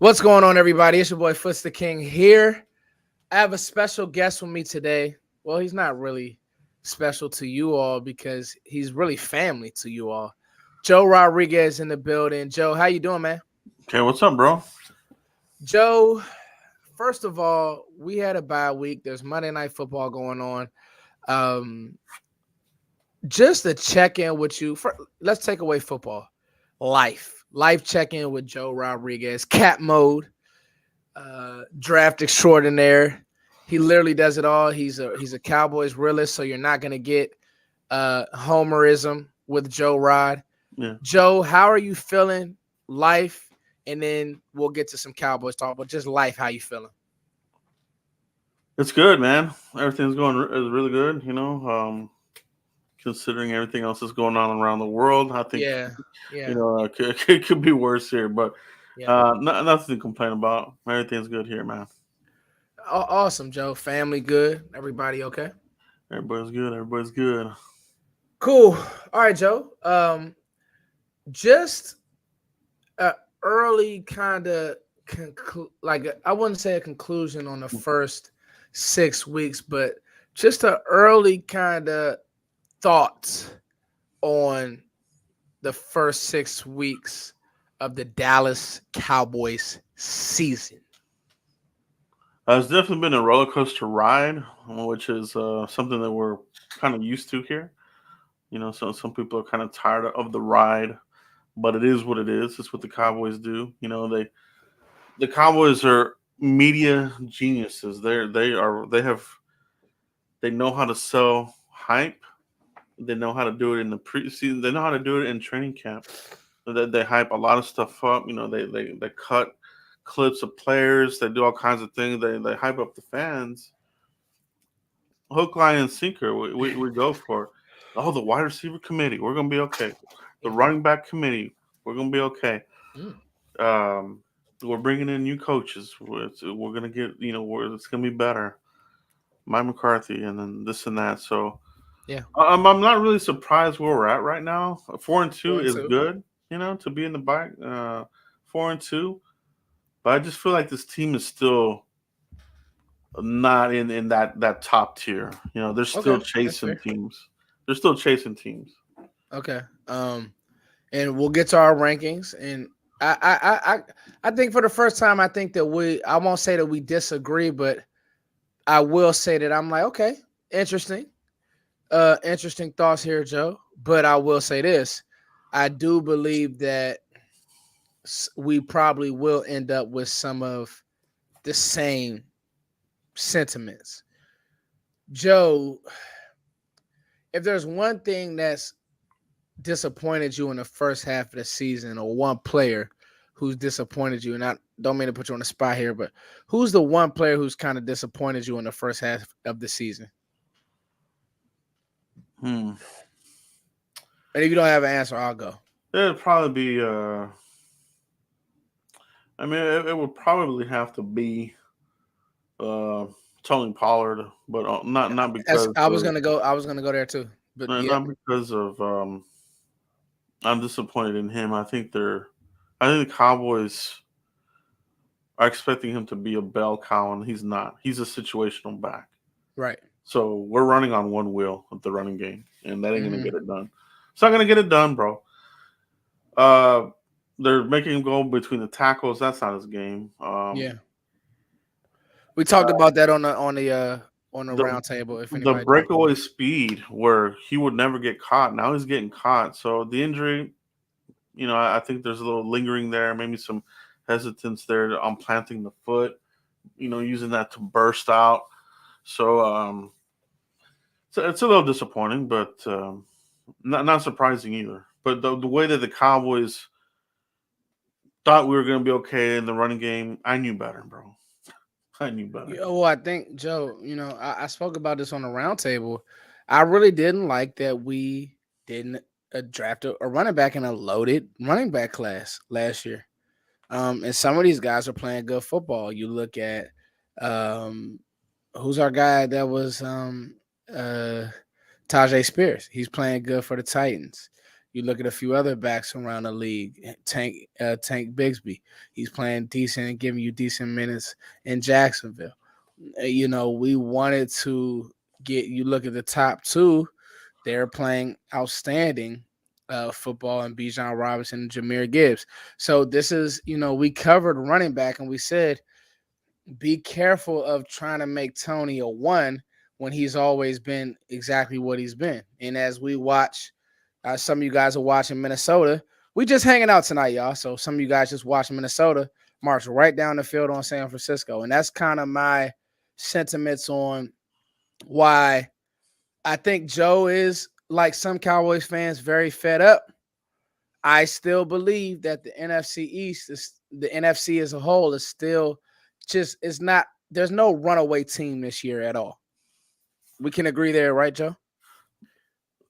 What's going on, everybody? It's your boy Foots the King here. I have a special guest with me today. Well, he's not really special to you all because he's really family to you all. Joe Rodriguez in the building. Joe, how you doing, man? Okay, what's up, bro? Joe, first of all, we had a bye week. There's Monday Night Football going on. Um, just to check in with you. Let's take away football. Life check-in with Joe Rodriguez. Cat mode. Draft extraordinaire. He literally does it all. He's a Cowboys realist, so you're not gonna get homerism with Joe Rod. Yeah, Joe, how are you feeling? Life, and then we'll get to some Cowboys talk, but just life. How you feeling? it's good, man. Everything's going is really good. Considering everything else that's going on around the world, I think Yeah, yeah, it could be worse here, but yeah. nothing to complain about. Everything's good here, man. Awesome, Joe. Family good. Everybody okay? Everybody's good. Everybody's good. Cool. All right, Joe. Just a early kind of I wouldn't say a conclusion on the first 6 weeks, but just a early kind of thoughts on the first 6 weeks of the Dallas Cowboys season. It's definitely been a roller coaster ride, which is something that we're kind of used to here. So some people are kind of tired of the ride, but it is what it is. It's what the Cowboys do. The Cowboys are media geniuses. They know how to sell hype. They know how to do it in the preseason. They know how to do it in training camp. They hype a lot of stuff up. They cut clips of players. They do all kinds of things. They hype up the fans. Hook, line, and sinker. We go for it. Oh, the wide receiver committee. We're gonna be okay. The Yeah. running back committee. We're gonna be okay. Mm. Um, we're bringing in new coaches. We're gonna get it's gonna be better. Mike McCarthy, and then this and that. So Yeah. I'm not really surprised where we're at right now. 4-2 One, is two. good, to be in the bike. 4-2, but I just feel like this team is still not in that top tier. They're still Okay, that's chasing fair. teams. They're still chasing teams. Okay. And we'll get to our rankings. And I think for the first time, I think that I won't say that we disagree, but I will say that I'm like, okay, interesting. Interesting thoughts here, Joe. But I will say this. I do believe that we probably will end up with some of the same sentiments. Joe, if there's one thing that's disappointed you in the first half of the season, or one player who's disappointed you, and I don't mean to put you on the spot here, but who's the one player who's kind of disappointed you in the first half of the season? Hmm. And if you don't have an answer, I'll go. It'd probably be. I mean, it would probably have to be uh, Tony Pollard, but not As because I was of gonna go, I was gonna go there too. But yeah, not because of. I'm disappointed in him. I think the Cowboys are expecting him to be a bell cow, and he's not. He's a situational back. right. So we're running on one wheel of the running game, and that ain't gonna Hmm. get it done. It's not gonna get it done, bro. Uh, they're making him go between the tackles. That's not his game. Yeah, we talked about that on the The round table. If the anybody don't know, breakaway speed where he would never get caught. Now he's getting caught. So the injury, I think there's a little lingering there. Maybe some hesitance there on planting the foot. Using that to burst out. So it's a little disappointing, but not surprising either. But the way that the Cowboys thought we were going to be okay in the running game, I knew better, bro. I knew better. well, I think Joe, I spoke about this on the round table. I really didn't like that we didn't draft a running back in a loaded running back class last year. And some of these guys are playing good football. You look at um, who's our guy that was uh, Tajay Spears. He's playing good for the Titans. You look at a few other backs around the league. Tank Bigsby, he's playing decent and giving you decent minutes in Jacksonville. We wanted to get you look at the top two. They're playing outstanding football and Bijan Robinson and Jahmyr Gibbs. So this is, we covered running back and we said be careful of trying to make Tony a one when he's always been exactly what he's been. And as we watch, some of you guys are watching Minnesota. We just hanging out tonight, y'all. So some of you guys just watching Minnesota march right down the field on San Francisco. And that's kind of my sentiments on why I think Joe is, like some Cowboys fans, very fed up. I still believe that the NFC East, the NFC as a whole, is still just is not. There's no runaway team this year at all. We can agree there, right, Joe?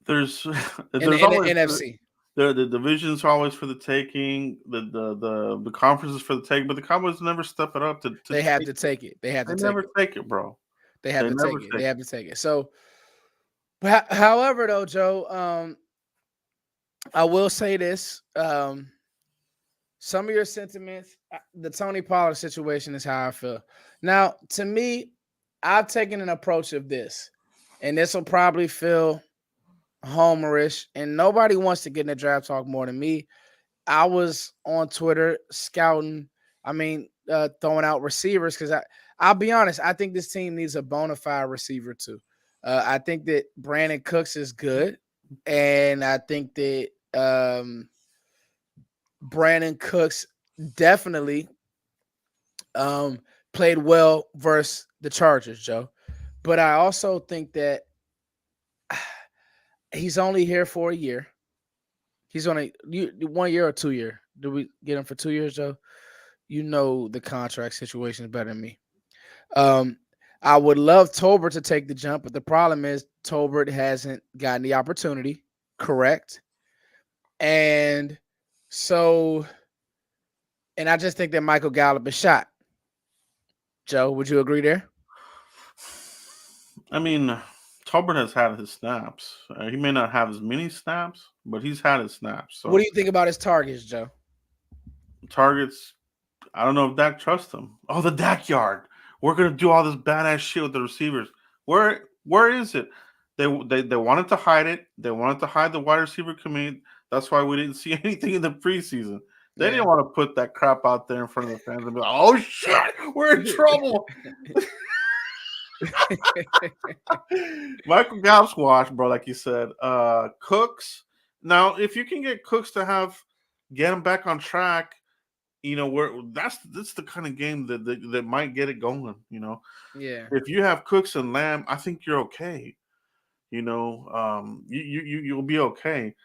There's In there's the always NFC, the divisions are always for the taking. The conferences for the take, but the Cowboys never step it up to they have take to it. take it. They have They to take never it. take it, bro. They have They to never take it. They take have it. to take it. So, however, though, Joe, I will say this. Some of your sentiments, the Tony Pollard situation is how I feel. Now, to me, I've taken an approach of this, and this will probably feel homerish, and nobody wants to get in the draft talk more than me. I was on Twitter scouting, throwing out receivers because I'll be honest, I think this team needs a bona fide receiver too. I think that Brandon Cooks is good, and I think that Brandon Cooks definitely played well versus the Chargers, Joe. But I also think that he's only here for a year. He's only 1 year or 2 year. Do we get him for 2 years, Joe? You know the contract situation is better than me. Um, I would love Tolbert to take the jump, but the problem is Tolbert hasn't gotten the opportunity, correct? And so, and I just think that Michael Gallup is shot. Joe, would you agree there? I mean, Tolbert has had his snaps. He may not have as many snaps, but he's had his snaps. What do So you think about his targets, Joe? targets, I don't know if Dak trusts him. Oh, the Dak yard. We're gonna do all this badass shit with the receivers. Where is it? They wanted to hide it. They wanted to hide the wide receiver committee. That's why we didn't see anything in the preseason. They Yeah. didn't want to put that crap out there in front of the fans and be like, "Oh shit, we're in trouble." Michael Gallup's wash, bro, like you said. Cooks. Now, if you can get Cooks to get him back on track, where that's the kind of game that might get it going. Yeah. If you have Cooks and Lamb, I think you're okay. You'll be okay.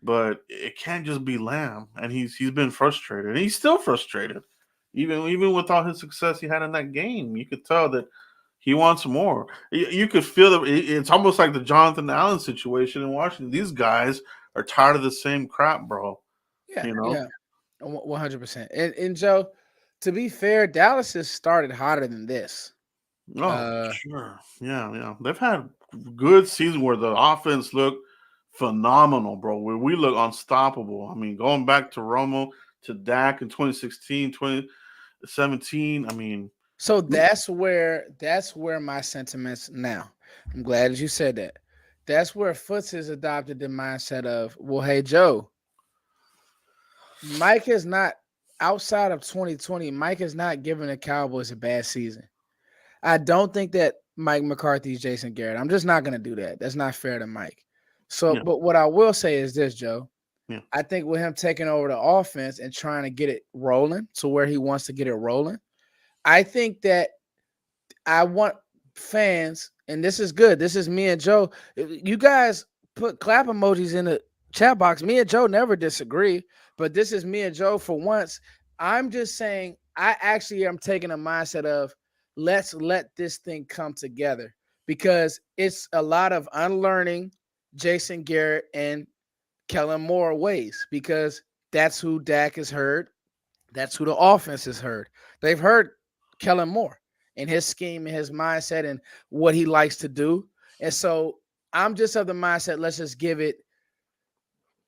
But it can't just be Lamb, and he's been frustrated, and he's still frustrated, even with all his success he had in that game. You could tell that he wants more. You could feel that it's almost like the Jonathan Allen situation in Washington. These guys are tired of the same crap, bro. Yeah. You know? Yeah. 100%. And Joe, to be fair, Dallas has started hotter than this. Oh, Uh, sure. Yeah, yeah. They've had good season where the offense looked phenomenal, bro. Where we look unstoppable. I mean, going back to Romo, to Dak in 2016, 2017. I mean, so that's where my sentiments now. I'm glad that you said that. That's where Foots has adopted the mindset of, well, hey Joe, Mike is not outside of 2020. Mike is not giving the Cowboys a bad season. I don't think that Mike McCarthy is Jason Garrett. I'm just not going to do that. That's not fair to Mike. So, yeah, but what I will say is this, Joe. yeah. I think with him taking over the offense and trying to get it rolling to where he wants to get it rolling, I think that I want fans, and this is good. This is me and Joe. You guys put clap emojis in the chat box. Me and Joe never disagree, but this is me and Joe for once. I'm just saying, I actually am taking a mindset of let's let this thing come together because it's a lot of unlearning Jason Garrett and Kellen Moore ways because that's who Dak has heard. That's who the offense has heard. They've heard Kellen Moore and his scheme and his mindset and what he likes to do. And so I'm just of the mindset, let's just give it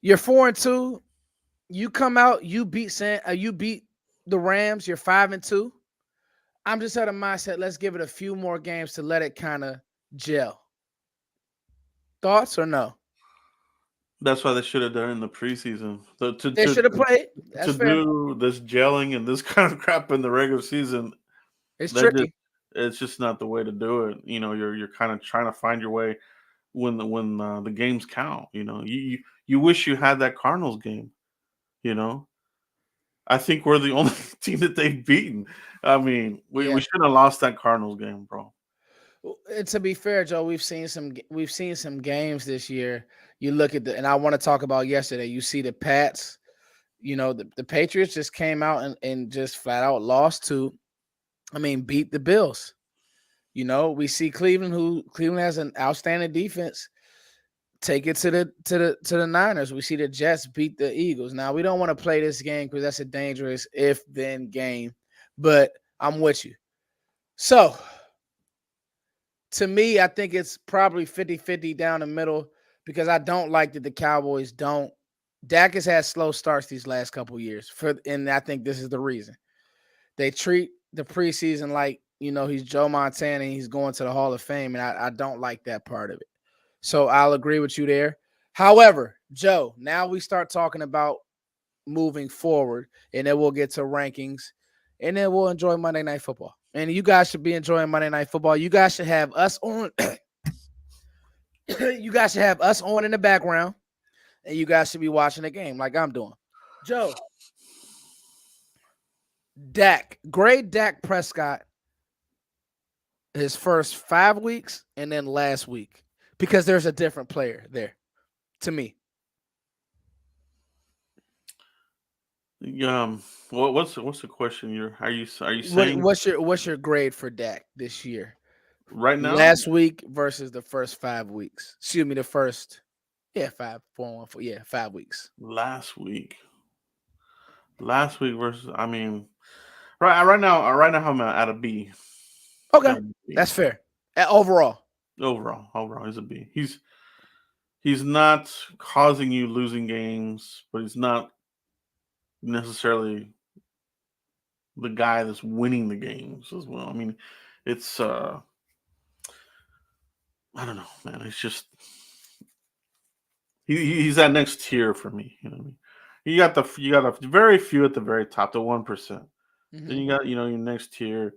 You're 4-2. You come out, you beat the Rams. You're 5-2. I'm just at a mindset. Let's give it a few more games to let it kind of gel. Thoughts or no? That's why they should have done it in the preseason. They should have played. That's To fair. do this gelling and this kind of crap in the regular season, It's that just tricky. it's just not the way to do it. You're kind of trying to find your way when the games count. You wish you had that Cardinals game. You know, I think we're the only team that they've beaten. I mean, we Yeah. shouldn't have lost that Cardinals game, bro. And to be fair, Joe, we've seen some games this year. You look at and I want to talk about yesterday. You see the Pats. The Patriots just came out and just flat out lost to. I mean, beat the Bills. We see Cleveland has an outstanding defense. Take it to the Niners. We see the Jets beat the Eagles. Now we don't want to play this game because that's a dangerous if then game. But I'm with you. So to me, I think it's probably 50-50 down the middle because I don't like that the Cowboys don't. Dak has had slow starts these last couple years, and I think this is the reason. They treat the preseason like, he's Joe Montana and he's going to the Hall of Fame, and I don't like that part of it. So I'll agree with you there. However, Joe, now we start talking about moving forward, and then we'll get to rankings, and then we'll enjoy Monday Night Football. And you guys should be enjoying Monday Night Football. You guys should have us on. You guys should have us on in the background, and you guys should be watching the game like I'm doing. Joe, grade Dak Prescott his first 5 weeks and then last week because there's a different player there to me. What's the question? Are you saying What's your grade for Dak this year? right now? Last week versus the first 5 weeks. Excuse me, the first 5 weeks. Last week versus. I mean, right now I'm at a B. Okay, Got a B. that's fair. Overall, Overall, he's a B. He's not causing you losing games, but he's not necessarily the guy that's winning the games as well. I mean, it's I don't know, man. It's just he's that next tier for me. You know what I mean? You got a very few at the very top, the 1%. Then hmm you got your next tier,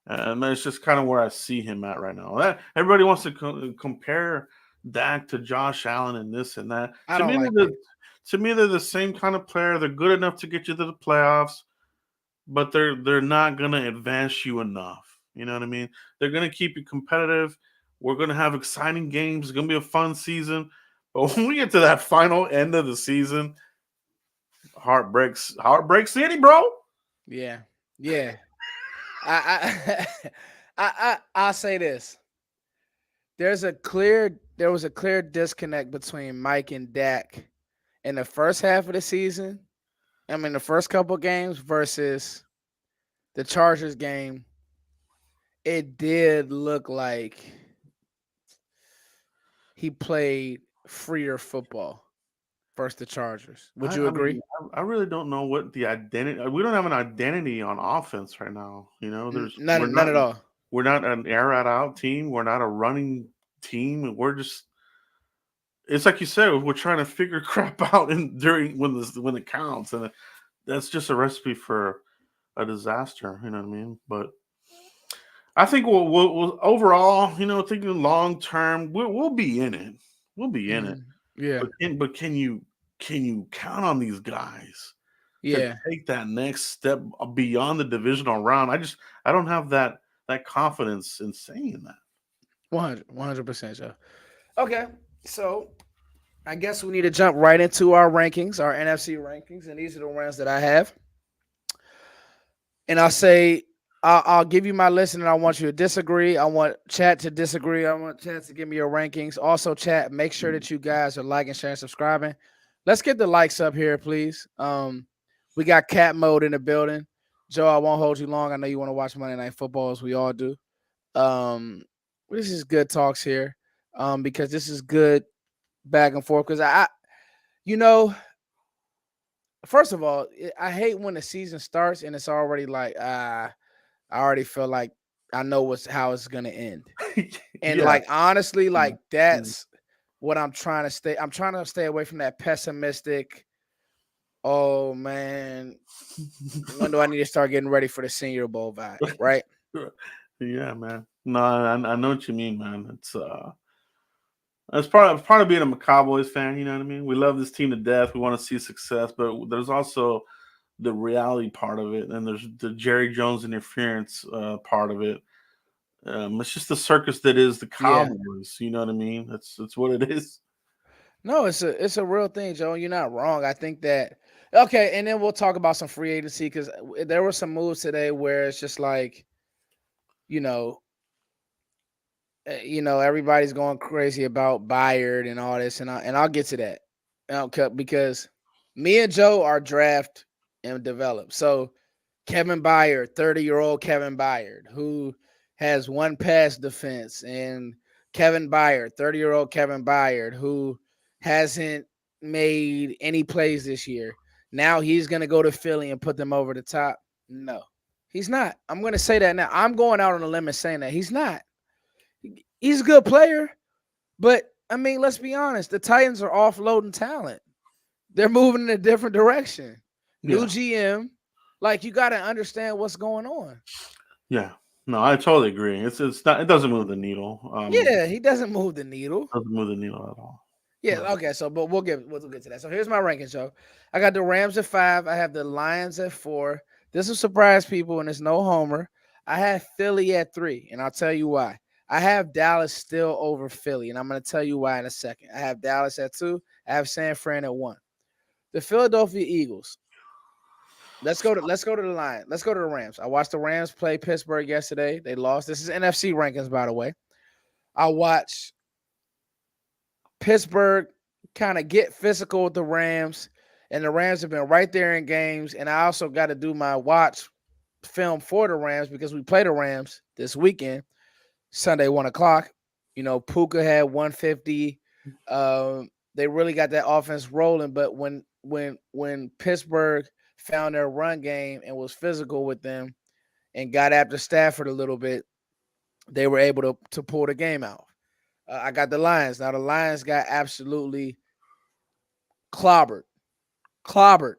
and that's just kind of where I see him at right now. Everybody wants to compare Dak to Josh Allen and this and that. I don't like that. To me they're the same kind of player. They're good enough to get you to the playoffs, but they're not gonna advance you enough. You know what I mean? They're gonna keep you competitive. We're gonna have exciting games. It's gonna be a fun season. But when we get to that final end of the season, heartbreak city, bro. Yeah, yeah. I I'll say this. There was a clear disconnect between Mike and Dak in the first half of the season. I mean, the first couple games versus the Chargers game. It did look like he played freer football versus the Chargers. Would you I mean, agree? I really don't know what the identity. We don't have an identity on offense right now. We're None not at all. an air out team. We're not a running team. We're just. It's like you said. We're trying to figure crap out during when it counts, and that's just a recipe for a disaster. You know what I mean? But I think we'll overall, thinking long term, we'll be in it. We'll be in it. Yeah, But can you count on these guys to yeah, take that next step beyond the divisional round? I don't have that confidence in saying that. 100%. So, okay, so I guess we need to jump right into our rankings, our NFC rankings, and these are the ones that I have. And I'll give you my list, and I want you to disagree. I want chat to disagree. I want chat to give me your rankings. Also, chat, make sure that you guys are liking, sharing, subscribing. Let's get the likes up here, please. We got cat mode in the building. Joe, I won't hold you long. I know you want to watch Monday Night Football as we all do. Um, this is good talks here. Because this is good back and forth. Because You know, first of all, I hate when the season starts and it's already like, I already feel like I know how it's gonna end. And Yeah. like honestly, Mm, like mm. that's what I'm trying to stay. I'm trying to stay away from that pessimistic. Oh man, when do I need to start getting ready for the Senior Bowl vibe? Right? Yeah, man. No, I know what you mean, man. It's part of being a Cowboys fan. You know what I mean? We love this team to death. We want to see success, but there's also the reality part of it, and there's the Jerry Jones interference part of it. It's just the circus that is the Yeah. Cowboys. You know what I mean? That's what it is. No, it's a real thing, Joe. You're not wrong. I think that okay, and then we'll talk about some free agency because there were some moves today where it's just like you know, everybody's going crazy about Bayard and all this, and I'll get to that. Because me and Joe are draft and develop. So Kevin Byard, 30-year-old Kevin Byard, who has one pass defense, and Kevin Byard, 30-year-old Kevin Byard, who hasn't made any plays this year. Now he's gonna go to Philly and put them over the top. No, he's not. I'm gonna say that now. I'm going out on a limb and saying that he's not. He's a good player, but I mean, let's be honest. The Titans are offloading talent. They're moving in a different direction. New Yeah, GM, like you got to understand what's going on. yeah. No, I totally agree. It's not. It doesn't move the needle. Yeah, he doesn't move the needle. Doesn't move the needle at all. Yeah, No. okay. So, but we'll get to that. So here's my rankings, Joe. I got the Rams at 5. I have the Lions at 4. This will surprise people, and it's no homer. I have Philly at 3, and I'll tell you why. I have Dallas still over Philly, and I'm going to tell you why in a second. I have Dallas at 2. I have San Fran at 1. The Philadelphia Eagles. Let's go to the line. Let's go to the Rams. I watched the Rams play Pittsburgh yesterday. They lost. This is NFC rankings, by the way. I watched Pittsburgh kind of get physical with the Rams, and the Rams have been right there in games. And I also got to do my watch film for the Rams because we play the Rams this weekend, Sunday 1 o'clock. Puka had 150. They really got that offense rolling, but when Pittsburgh found their run game and was physical with them and got after Stafford a little bit, they were able to pull the game out. I got the Lions. Now the Lions got absolutely clobbered, clobbered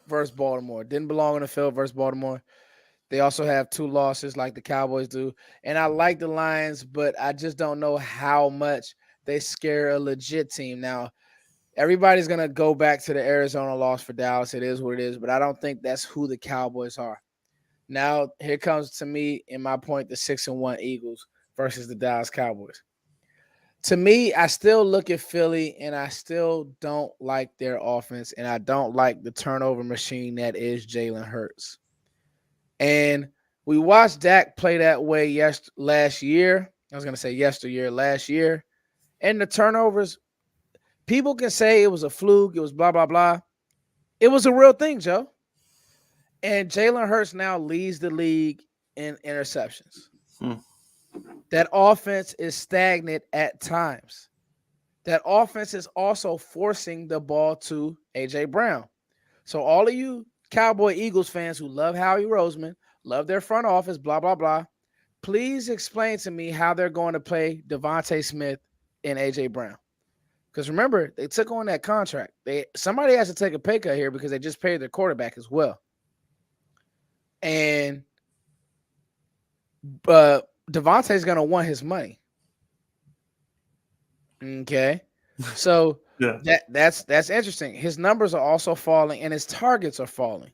versus Baltimore. Didn't belong in the field versus Baltimore. They also have 2 losses like the Cowboys do. And I like the Lions, but I just don't know how much they scare a legit team. Now, everybody's going to go back to the Arizona loss for Dallas. It is what it is, but I don't think that's who the Cowboys are. Now, here comes to me, in my point, the 6-1 Eagles versus the Dallas Cowboys. To me, I still look at Philly and I still don't like their offense, and I don't like the turnover machine that is Jalen Hurts. And we watched Dak play that way last year. I was going to say yesteryear, last year. And the turnovers, people can say it was a fluke, it was blah, blah, blah. It was a real thing, Joe. And Jalen Hurts now leads the league in interceptions. Hmm. That offense is stagnant at times. That offense is also forcing the ball to A.J. Brown. So all of you Cowboy Eagles fans who love Howie Roseman, love their front office, blah, blah, blah, please explain to me how they're going to play Devontae Smith and A.J. Brown. Because remember, they took on that contract. Somebody has to take a pay cut here because they just paid their quarterback as well. And Devontae's going to want his money. Okay. So Yeah. that's interesting. His numbers are also falling and his targets are falling.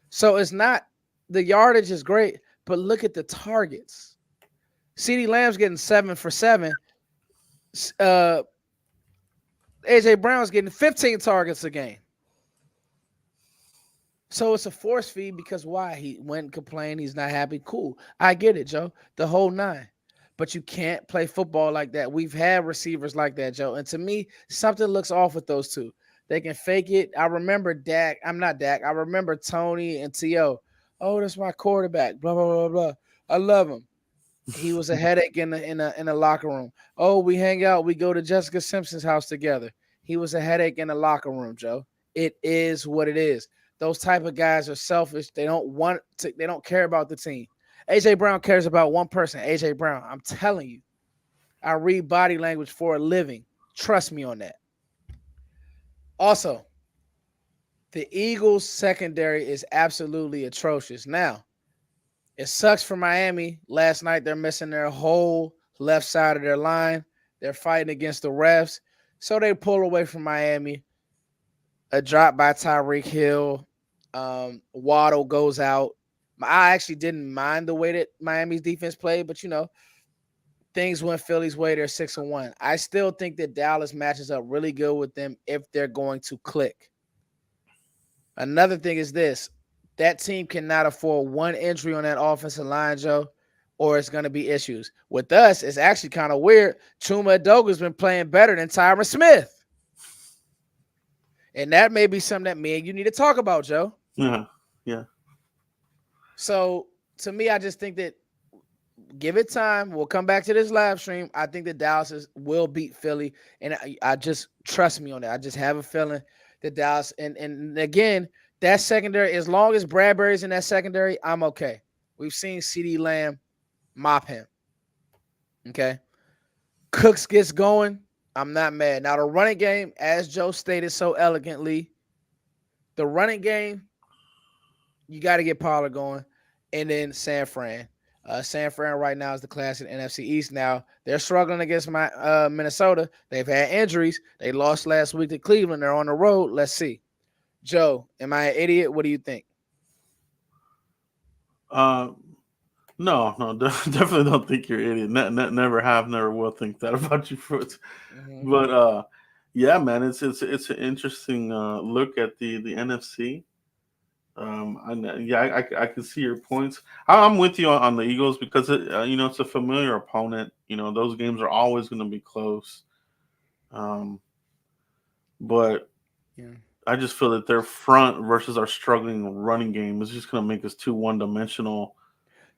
So it's not the yardage is great, but look at the targets. CeeDee Lamb's getting 7 for 7. AJ Brown's getting 15 targets a game. So it's a force feed because why? He went and complained he's not happy. Cool. I get it, Joe. The whole 9. But you can't play football like that. We've had receivers like that, Joe. And to me, something looks off with those two. They can fake it. I remember Dak. I'm not Dak. I remember Tony and T.O. Oh, that's my quarterback. Blah, blah, blah, blah. I love him. He was a headache in the locker room. Oh, we hang out. We go to Jessica Simpson's house together. He was a headache in the locker room, Joe. It is what it is. Those type of guys are selfish. They don't want to, they don't care about the team. AJ Brown cares about one person, AJ Brown. I'm telling you. I read body language for a living. Trust me on that. Also, the Eagles secondary is absolutely atrocious. Now, it sucks for Miami. Last night they're missing their whole left side of their line. They're fighting against the refs. So they pull away from Miami. A drop by Tyreek Hill. Waddle goes out. I actually didn't mind the way that Miami's defense played, but things went Philly's way. They're 6-1. I still think that Dallas matches up really good with them if they're going to click. Another thing is this: that team cannot afford one injury on that offensive line, Joe, or it's going to be issues. With us, it's actually kind of weird. Chuma Adoga's been playing better than Tyron Smith. And that may be something that me and you need to talk about, Joe. Yeah, yeah. So, to me, I just think that give it time. We'll come back to this live stream. I think that Dallas will beat Philly. And I just trust me on that. I just have a feeling that Dallas, and again, that secondary, as long as Bradbury's in that secondary, I'm okay. We've seen CeeDee Lamb mop him. Okay. Cooks gets going. I'm not mad. Now, the running game, as Joe stated so elegantly, the running game, you got to get Pollard going. And then San Fran. San Fran right now is the class in NFC East. Now, they're struggling against Minnesota. They've had injuries. They lost last week to Cleveland. They're on the road. Let's see. Joe, am I an idiot? What do you think? No, definitely don't think you're an idiot. Never have, never will think that about you, Fruits. Mm-hmm. But yeah, man, it's an interesting look at the NFC. I can see your points. I'm with you on the Eagles because it's a familiar opponent. Those games are always going to be close. Um, but Yeah. I just feel that their front versus our struggling running game is just going to make us too one dimensional.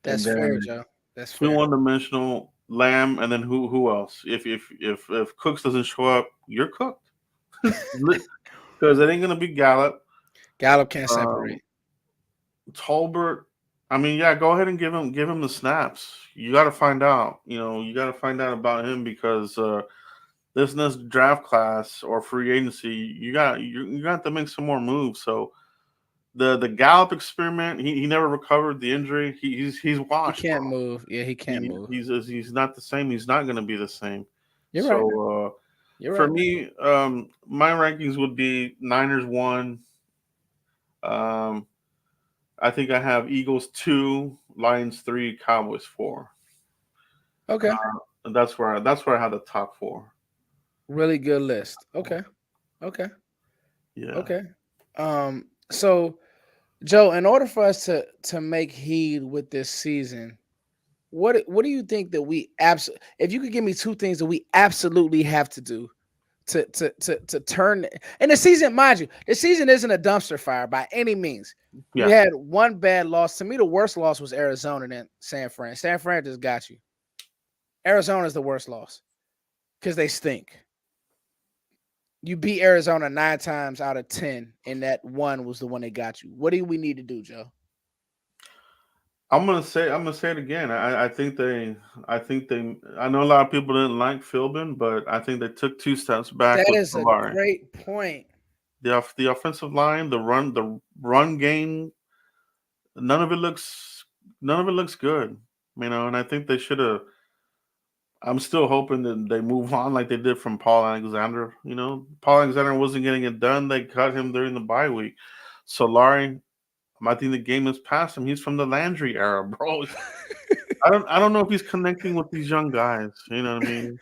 And That's fair, then Joe. That's too fair. one dimensional. Lamb, and then who else? If Cooks doesn't show up, you're cooked because it ain't going to be Gallup. Gallup can't Um, separate. Tolbert, I mean, yeah, go ahead and give him the snaps. You got to find out. You got to find out about him because this next draft class or free agency, you got to make some more moves. So the Gallup experiment, he never recovered the injury. He's He washed, bro. can't move. Yeah, he can't move. He's not the same. He's not going to be the same. You're right. So You're for right. me, my rankings would be Niners 1. Um, I think I have Eagles 2, Lions 3, Cowboys 4. Okay. And that's where I have the top 4. Really good list. Okay. Okay. Yeah. Okay. So Joe, in order for us to make heed with this season, what do you think that we absolutely, if you could give me two things that we absolutely have to do to turn, and the season, mind you, the season isn't a dumpster fire by any means. We Yeah. had one bad loss. To me, the worst loss was Arizona than San Fran. San Fran just got you. Arizona's the worst loss because they stink. You beat Arizona 9 times out of 10, and that one was the one that got you. What do we need to do, Joe? I'm gonna say it again. I know a lot of people didn't like Philbin, but I think they took 2 steps back That with is a Solari. great point. The offensive line, the run game, none of it looks good. And I think they should have. I'm still hoping that they move on like they did from Paul Alexander. Paul Alexander wasn't getting it done. They cut him during the bye week. Solari, I think the game is past him. He's from the Landry era, bro. I don't know if he's connecting with these young guys. You know what I mean?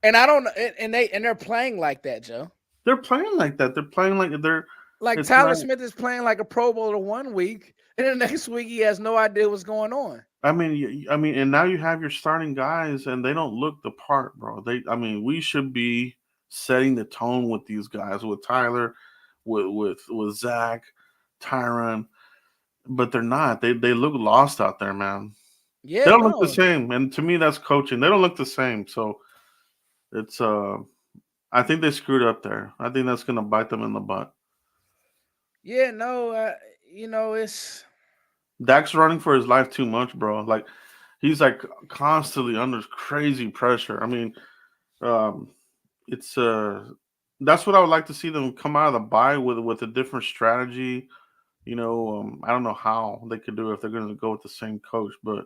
And I don't, and they're playing like that, Joe. They're playing like that. They're playing like they're. Like It's Tyler not. Smith is playing like a Pro Bowler one week, and the next week he has no idea what's going on. And now you have your starting guys, and they don't look the part, bro. We should be setting the tone with these guys, with Tyler, with Zach, Tyron, but they're not. They look lost out there, man. They Yeah, don't look the no, same, and to me, that's coaching. They don't look the same, so it's I think they screwed up there. I think that's gonna bite them in the butt. Yeah, no, it's Dak's running for his life too much, bro. Like he's like constantly under crazy pressure. I mean, um, it's that's what I would like to see them come out of the bye with a different strategy. I don't know how they could do it if they're going to go with the same coach, but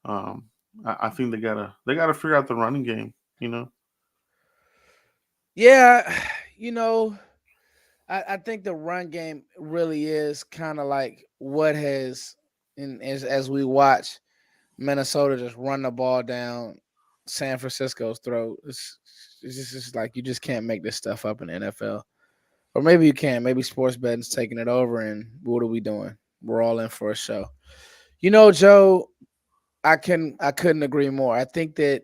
um, I think they gotta figure out the running game. You know, yeah, you know, I think the run game really is kind of like what has, and as we watch Minnesota just run the ball down San Francisco's throat. It's just like you just can't make this stuff up in the NFL. Or maybe you can. Maybe sports betting's taking it over, and what are we doing? We're all in for a show. Joe, I couldn't agree more. I think that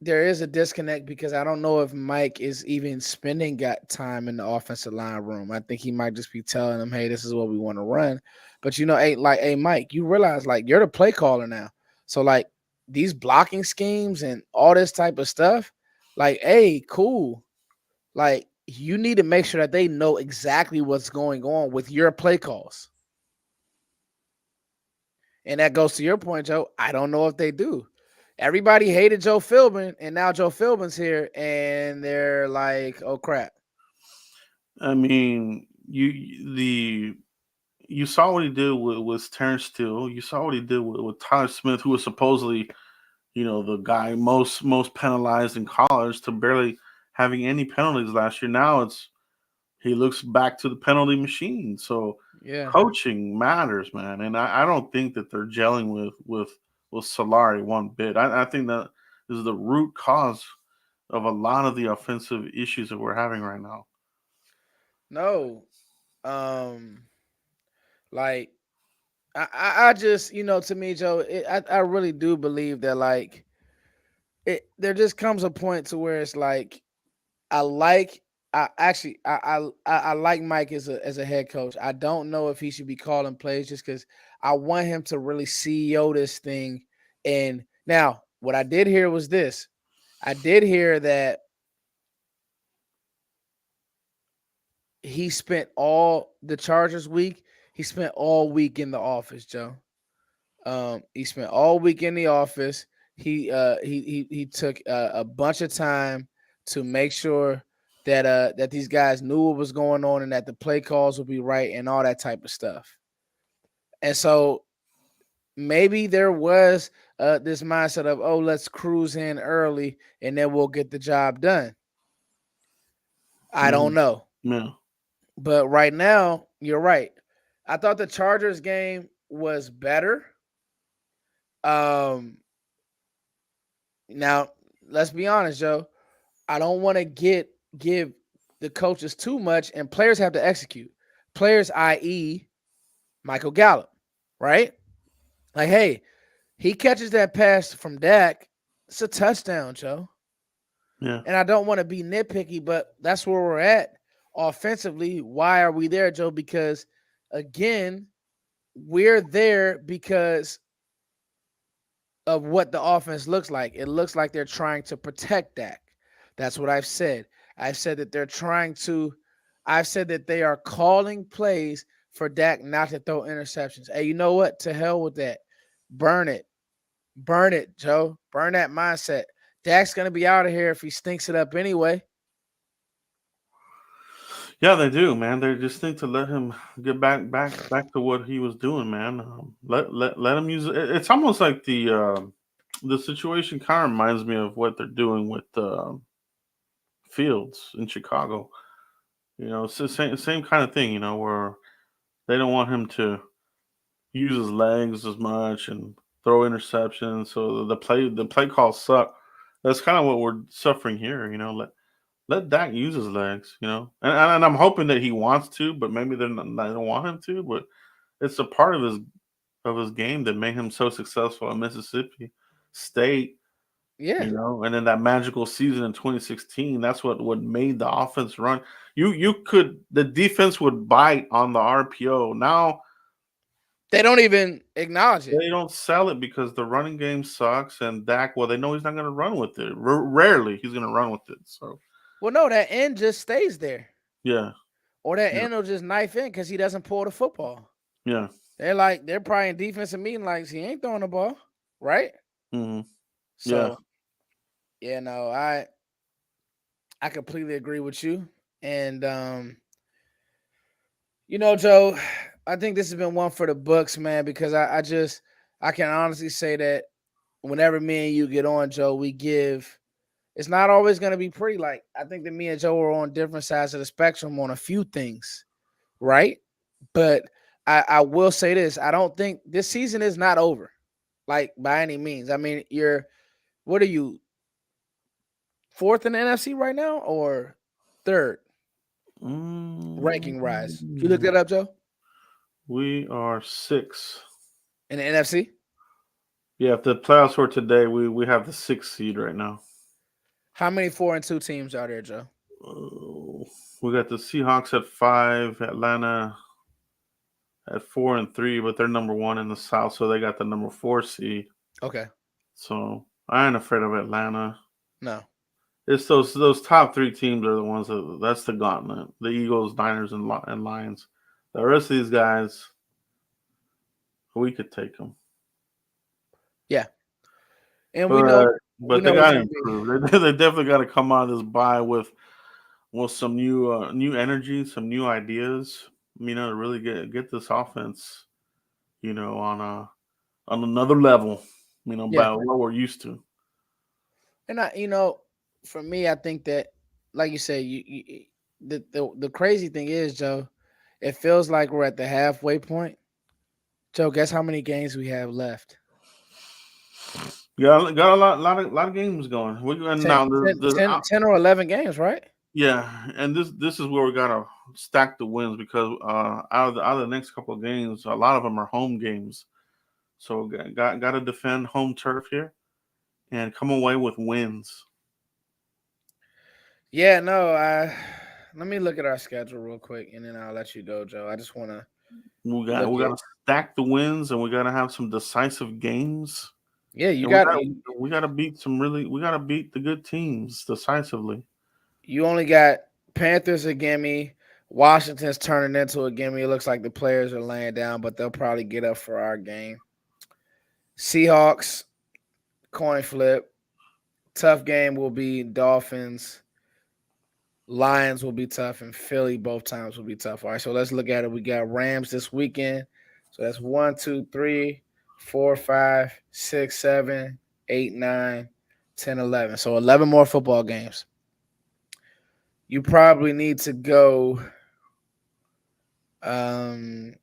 there is a disconnect because I don't know if Mike is even spending got time in the offensive line room. I think he might just be telling them, "Hey, this is what we want to run." But hey Mike, you realize like you're the play caller now, so like these blocking schemes and all this type of stuff, like, hey, cool, like you need to make sure that they know exactly what's going on with your play calls. And that goes to your point, Joe. I don't know if they do. Everybody hated Joe Philbin, and now Joe Philbin's here, and they're like, "Oh crap!" I mean, you saw what he did with Terrence Steele. You saw what he did with Tyler Smith, who was supposedly the guy most penalized in college to barely having any penalties last year. Now he looks back to the penalty machine. So Yeah, coaching matters, man. And I don't think that they're gelling with Solari one bit. I think that is the root cause of a lot of the offensive issues that we're having right now. no, um, like I just to me, Joe, I really do believe that like there just comes a point to where it's like I like I actually I like Mike as a head coach. I don't know if he should be calling plays just because I want him to really CEO this thing. And now what I did hear was this. I did hear that he spent all the Chargers week. He spent all week in the office, Joe. He spent all week in the office. He took a bunch of time to make sure that these guys knew what was going on and that the play calls would be right and all that type of stuff. And so maybe there was this mindset of, oh, let's cruise in early and then we'll get the job done. I don't Mm, know, yeah. but right now you're right. I thought the Chargers game was better. Um, Now, let's be honest, Joe. I don't want to give the coaches too much, and players have to execute. Players, i.e., Michael Gallup, right? Like, hey, he catches that pass from Dak. It's a touchdown, Joe. Yeah. And I don't want to be nitpicky, but that's where we're at offensively. Why are we there, Joe? Because again, we're there because of what the offense looks like. It looks like they're trying to protect Dak. That's what I've said. I've said that they're trying to, I've said that they are calling plays for Dak not to throw interceptions. Hey, you know what? To hell with that. Burn it. Burn it, Joe. Burn that mindset. Dak's going to be out of here if he stinks it up anyway. Yeah, they do, man. They just need to let him get back to what he was doing, man. Let him use it. It's almost like the situation kind of reminds me of what they're doing with Fields in Chicago. It's the same kind of thing. Where they don't want him to use his legs as much and throw interceptions. So the play calls suck. That's kind of what we're suffering here. Let Dak use his legs. And I'm hoping that he wants to, but maybe they don't want him to. But it's a part of his game that made him so successful at Mississippi State. Yeah. And then that magical season in 2016, that's what made the offense run. The defense would bite on the RPO. Now They don't even acknowledge it. They don't sell it because the running game sucks, and Dak. Well, they know he's not going to run with it. Rarely he's going to run with it. So Well, no, that end just stays there, yeah, or that yeah, end will just knife in because he doesn't pull the football. yeah. They're probably in defensive meeting like he ain't throwing the ball, right? Hmm. Yeah. So yeah, no, I completely agree with you, and Joe, I think this has been one for the books, man, because I can honestly say that whenever me and you get on, Joe, we give. It's not always going to be pretty. Like I think that me and Joe are on different sides of the spectrum on a few things, right? But I will say this: I don't think this season is not over, like by any means. I mean, what are you fourth in the NFC right now or third ranking rise? Did you look Mm, that up, Joe? we are six. In the NFC, Yeah, if the playoffs were today, we have the sixth seed right now. how many 4-2 teams are there, Joe? Oh, we got the Seahawks at 5, Atlanta at 4-3, but they're number one in the South, so they got the number 4 seed. Okay, So I ain't afraid of Atlanta. no, It's those top three teams are the ones that's the gauntlet. The Eagles, Niners, and Lions. The rest of these guys, we could take them, yeah, and but we they know it's got to gonna be. improve. They definitely got to come out of this bye with some new energy, some new ideas. To really get this offense, on another level. Yeah, By what we're used to. and for me, I think that, like you said, the crazy thing is, Joe, it feels like we're at the halfway point. Joe, guess how many games we have left? Got a lot of games going. We and 10, now 10, 10, 10 or 11 games, right? yeah, and this is where we gotta stack the wins because out of the next couple of games, a lot of them are home games. So got to defend home turf here and come away with wins. Yeah, no. Let me look at our schedule real quick, and then I'll let you go, Joe. I just want to We got look we at. got to stack the wins and we got to have some decisive games. Yeah, you And we got got we got to beat we got to beat the good teams decisively. you only got Panthers a gimme. Washington's turning into a gimme. It looks like the players are laying down, but they'll probably get up for our game. Seahawks, coin flip. Tough game will be Dolphins. Lions will be tough, and Philly both times will be tough. All right, so let's look at it. We got Rams this weekend. So that's 1, 2, 3, 4, 5, 6, 7, 8, 9, 10, 11. So 11 more football games. You probably need to go. Um,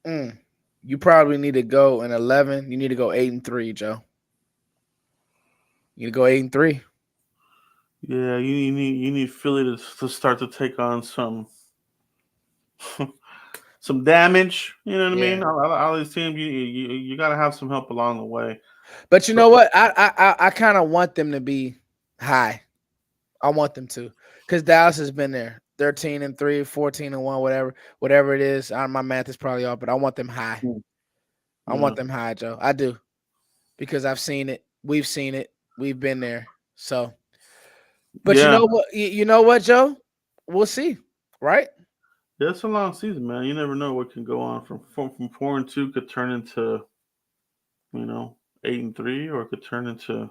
mm, you probably need to go in 11. You need to go 8-3, Joe. You need to go 8-3. Yeah, you need Philly to start to take on some damage. You know what I Yeah, mean? All these teams, you got to have some help along the way. but you So know what? I kind of want them to be high. I want them to, because Dallas has been there, 13-3, 14-1, whatever it is. My math is probably off, but I want them high. I want yeah, them high, Joe. I do, because I've seen it. We've seen it. We've been there. So, but you yeah, know what? You know what, Joe? We'll see, right? yeah. It's a long season, man. You never know what can go on from 4-2 could turn into 8-3, or it could turn into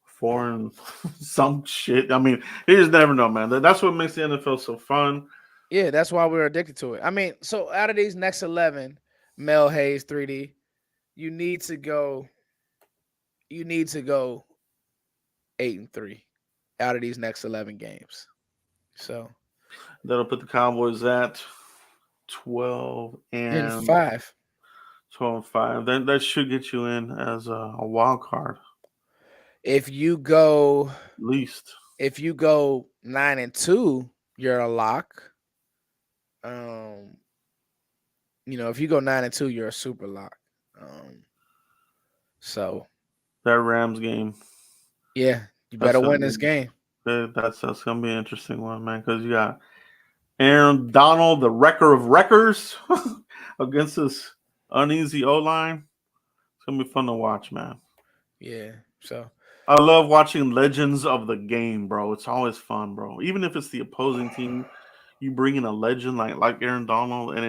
four and some shit. I mean, you just never know, man. That's what makes the NFL so fun. Yeah, that's why we're addicted to it. I mean, so out of these next 11, Mel Hayes 3D, you need to go. You need to go 8-3 out of these next 11 games. So That'll put the Cowboys at 12 in and 5. 12-5. That should get you in as a wild card, If you go at least. if you go 9-2, you're a lock. Um, if you go 9-2, you're a super lock. Um, so That Rams game, yeah, you that's better gonna win be this game. that's gonna be an interesting one, man. Because you got Aaron Donald, the wrecker of wreckers, against this uneasy O line. It's gonna be fun to watch, man. Yeah. So I love watching legends of the game, bro. It's always fun, bro. Even if it's the opposing team, you bring in a legend like Aaron Donald, and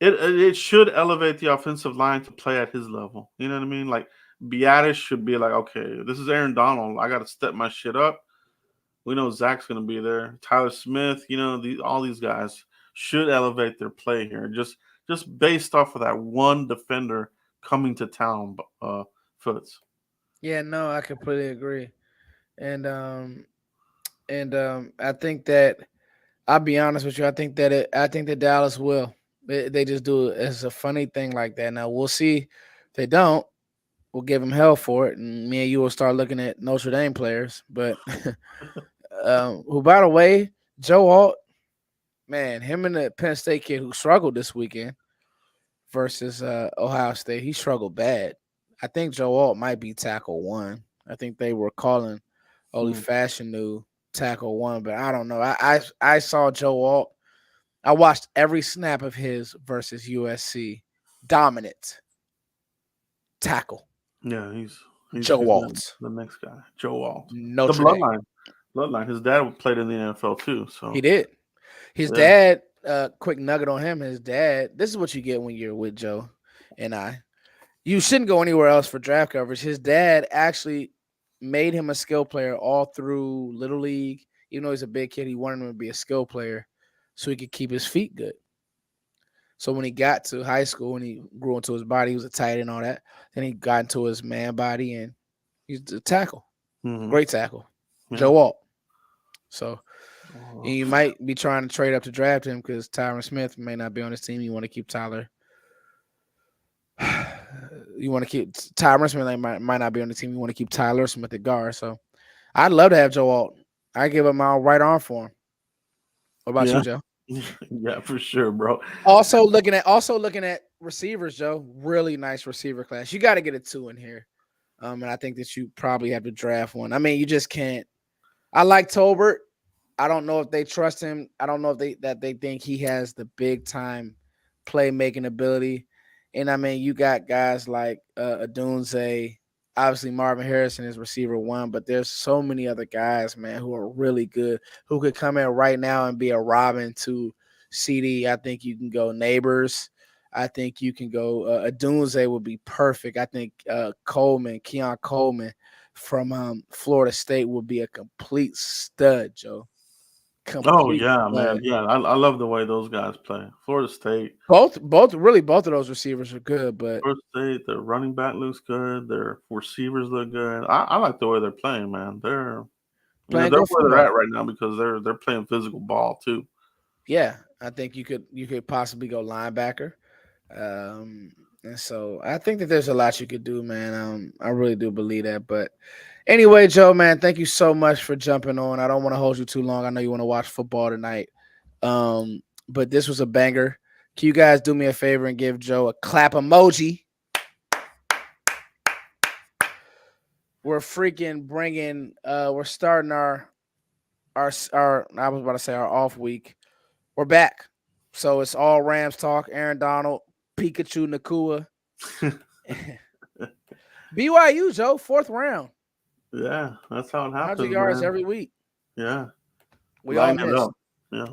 it should elevate the offensive line to play at his level. You know what I mean? Like Beatis should be like, okay, this is Aaron Donald. I got to step my shit up. We know Zach's gonna be there. Tyler Smith, all these guys should elevate their play here. Just based off of that one defender coming to town, Foots. yeah, no, I completely agree. And I think that I'll be honest with you. I think that Dallas will. They just do it as a funny thing like that. Now we'll see. If they don't, we'll give them hell for it, and me and you will start looking at Notre Dame players. But who, by the way, Joe Alt, man, him and the Penn State kid who struggled this weekend versus Ohio State, he struggled bad. I think Joe Alt might be tackle one. I think they were calling Oli Hmm. Fashion new tackle one, but I don't know. I saw Joe Alt. I watched every snap of his versus USC. Dominant tackle. Yeah, he's Joe Alt. the next guy, Joe Alt, the Notre Dame. bloodline. His dad played in the NFL too, He so did. His yeah. dad, quick nugget on him. His dad, this is what you get when you're with Joe and I. You shouldn't go anywhere else for draft coverage. His dad actually made him a skill player all through Little League. Even though he's a big kid, he wanted him to be a skill player so he could keep his feet good. So when he got to high school and he grew into his body, he was a tight end and all that. Then he got into his man body and he's a tackle. Hmm. Great tackle. Yeah. Joe Alt. So Uh, you might be trying to trade up to draft him because Tyron Smith may not be on his team. You want to keep Tyler. You want to keep Tyron Smith might not be on the team. You want to keep Tyler Smith at guard. So I'd love to have Joe Alt. I give him my right arm for him. What about you, yeah, Joe? yeah, for sure, bro. Also looking at receivers, Joe. Really nice receiver class. You got to get a two in here. And I think that you probably have to draft one. I mean, you just can't. I like Tolbert. I don't know if they trust him. I don't know if they think he has the big time playmaking ability. And I mean, you got guys like Adunze, obviously Marvin Harrison is receiver one, but there's so many other guys, man, who are really good, who could come in right now and be a Robin to CD. I think you can go Neighbors. I think you can go Adunze would be perfect. I think Keon Coleman from Florida State would be a complete stud, Joe. Oh Complete yeah, man. stud. Yeah, I love the way those guys play. Florida State, Both of those receivers are good, but Florida State, their running back looks good. Their receivers look good. I like the way they're playing, man. playing They're good where they're football. at right now because they're playing physical ball too. Yeah, I think you could possibly go linebacker. And so I think that there's a lot you could do, man. I really do believe that. But anyway, Joe, man, thank you so much for jumping on. I don't want to hold you too long. I know you want to watch football tonight. But this was a banger. Can you guys do me a favor and give Joe a clap emoji? We're freaking bringing. We're starting our. I was about to say our off week. We're back. So it's all Rams talk. Aaron Donald, Pikachu Nakua, BYU, Joe, fourth round, Yeah, that's how it 100 happens, yards man. every week. Yeah, We all line it missed. up. Yeah.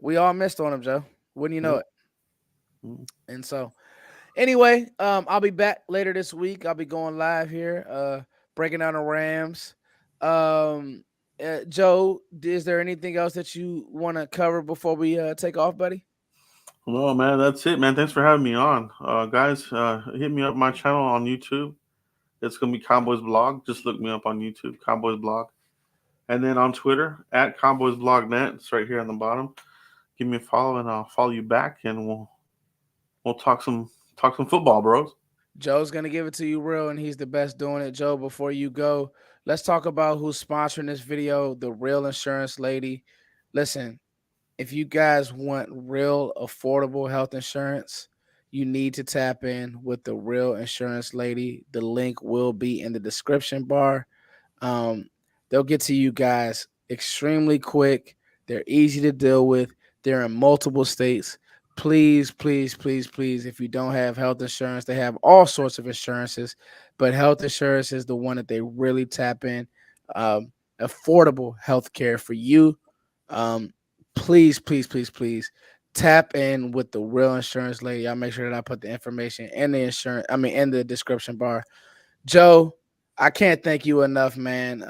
We all missed on him, Joe. Wouldn't you know Yep. it? And so, anyway, I'll be back later this week. I'll be going live here, breaking down the Rams. Um, Joe, is there anything else that you want to cover before we take off, buddy? Well, man, that's it, man. Thanks for having me on, guys. Hit me up my channel on YouTube. It's gonna be Cowboys Blog. Just look me up on YouTube, Cowboys Blog, and then on Twitter at Cowboys Blog Net. It's right here on the bottom. Give me a follow, and I'll follow you back, and we'll talk some football, bros. Joe's gonna give it to you real, and he's the best doing it. Joe, before you go, let's talk about who's sponsoring this video, the Real Insurance Lady. Listen, if you guys want real affordable health insurance, you need to tap in with the Real Insurance Lady. The link will be in the description bar. Um, they'll get to you guys extremely quick. They're easy to deal with. They're in multiple states. please, please, please, please, if you don't have health insurance, they have all sorts of insurances, but health insurance is the one that they really tap in. Affordable health care for you. Um, please, please, please, please tap in with the real insurance lady. I'll make sure that I put the information in the insurance, I mean, in the description bar. Joe, I can't thank you enough, man.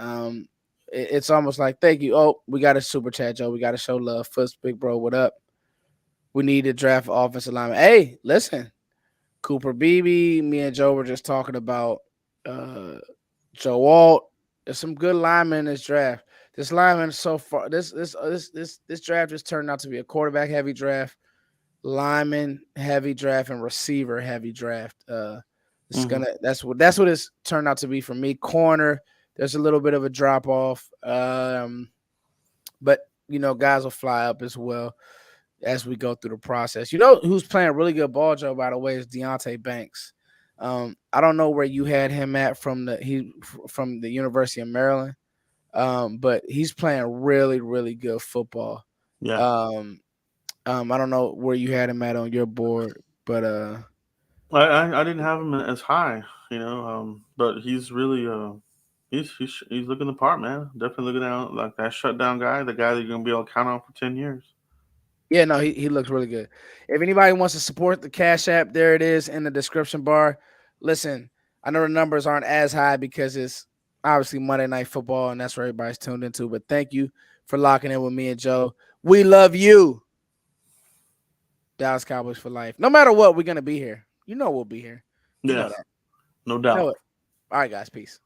It's almost like thank you. Oh, we got a super chat, Joe. We got to show love. Foots, big bro, what up? We need to draft offensive lineman. Hey, listen, Cooper Beebe, me and Joe were just talking about uh Joe Walt. There's some good linemen in this draft. This lineman so far, this draft just turned out to be a quarterback heavy draft, lineman heavy draft, and receiver heavy draft. It's Hmm. gonna that's what it's turned out to be for me. Corner, there's a little bit of a drop off, but guys will fly up as well as we go through the process. You know who's playing really good ball, Joe, by the way, is Deontay Banks. I don't know where you had him at from the University of Maryland, but he's playing really, really good football. Yeah, Um, I don't know where you had him at on your board, but I didn't have him as high, but he's really he's looking the part, man. Definitely looking out like that shutdown guy, the guy that you're gonna be able to count on for 10 years. yeah, no, he looks really good. If anybody wants to support the Cash App, there it is in the description bar. Listen, I know the numbers aren't as high because it's obviously Monday Night Football and that's where everybody's tuned into. But thank you for locking in with me and Joe. We love you, Dallas Cowboys for life. No matter what, we're gonna be here. You know we'll be here. You know Yes, that. no You know doubt. it. All right, guys. Peace.